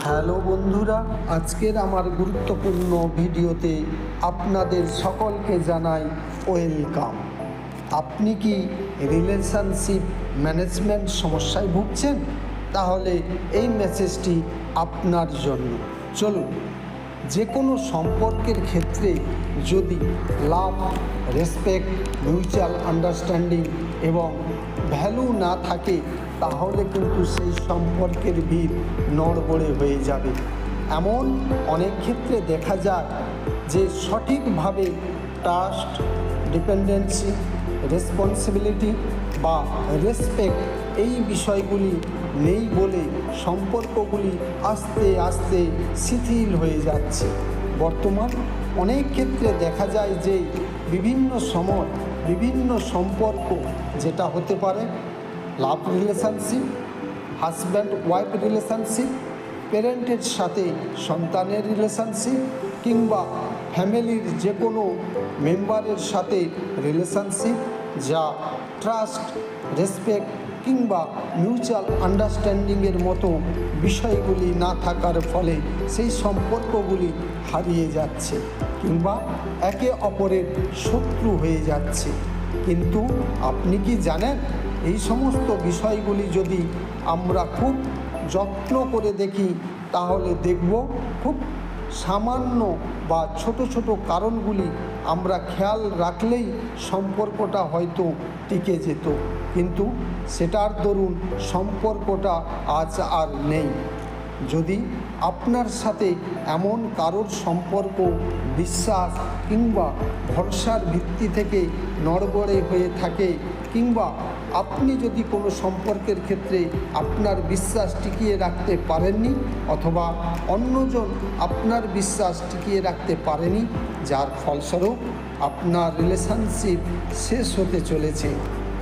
Hello বন্ধুরা, আজকের আমার গুরুত্বপূর্ণ ভিডিওতে আপনাদের সকলকে জানাই ওয়েলকাম। আপনি কি রিলেশনশিপ ম্যানেজমেন্ট সমস্যায় ভুগছেন? তাহলে এই মেসেজটি আপনার জন্য। চলুন, যে কোনো সম্পর্কের ক্ষেত্রে যদি লাভ, রেসপেক্ট, মিউচুয়াল আন্ডারস্ট্যান্ডিং এবং ভ্যালু না থাকে তাহলে কিন্তু সেই সম্পর্কের ভিত নড়বড়ে হয়ে যাবে। এমন অনেক ক্ষেত্রে দেখা যায় যে সঠিকভাবে ট্রাস্ট, ডিপেন্ডেন্সি, রেসপন্সিবিলিটি বা রেসপেক্ট এই বিষয়গুলি নেই বলে সম্পর্কগুলি আস্তে আস্তে শিথিল হয়ে যাচ্ছে। বর্তমান অনেক ক্ষেত্রে দেখা যায় যে বিভিন্ন সময় বিভিন্ন সম্পর্ক, যেটা হতে পারে love relationship, husband wife relationship, প্যারেন্টের সাথে সন্তানের রিলেশনশিপ কিংবা ফ্যামিলির যে কোনো মেম্বারের সাথে রিলেশনশিপ, যা ট্রাস্ট, রেসপেক্ট কিংবা মিউচুয়াল আন্ডারস্ট্যান্ডিংয়ের মতো বিষয়গুলি না থাকার ফলে সেই সম্পর্কগুলি হারিয়ে যাচ্ছে কিংবা একে অপরের শত্রু হয়ে যাচ্ছে। কিন্তু আপনি কি জানেন, এই সমস্ত বিষয়গুলি যদি আমরা খুব যত্ন করে দেখি তাহলে দেখব খুব সামান্য বা ছোট ছোট কারণগুলি আমরা খেয়াল রাখলেই সম্পর্কটা হয়তো টিকে যেত, কিন্তু সেটার দরুন সম্পর্কটা আজ আর নেই। যদি আপনার সাথে এমন কারোর সম্পর্ক বিশ্বাস কিংবা ভরসার ভিত্তি থেকে নড়বড়ে হয়ে থাকে কিংবা আপনি যদি কোনো সম্পর্কের ক্ষেত্রে আপনার বিশ্বাস টিকিয়ে রাখতে পারেননি অথবা অন্যজন আপনার বিশ্বাস টিকিয়ে রাখতে পারেনি, যার ফলস্বরূপ আপনার রিলেশনশিপ শেষ হতে চলেছে,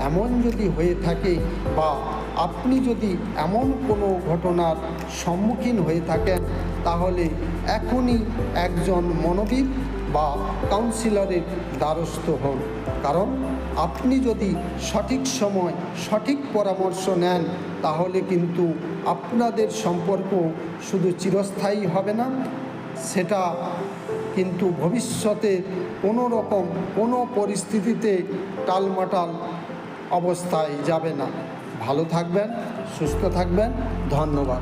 এমন যদি হয়ে থাকে বা আপনি যদি এমন কোনো ঘটনার সম্মুখীন হয়ে থাকেন তাহলে এখনই একজন মনোবিদ বা কাউন্সিলরের দ্বারস্থ হন। কারণ আপনি যদি সঠিক সময় সঠিক পরামর্শ নেন তাহলে কিন্তু আপনাদের সম্পর্ক শুধু চিরস্থায়ী হবে না, সেটা কিন্তু ভবিষ্যতে কোনো রকম কোনো পরিস্থিতিতে টালমাটাল অবস্থায় যাবে না। ভালো থাকবেন, সুস্থ থাকবেন, ধন্যবাদ।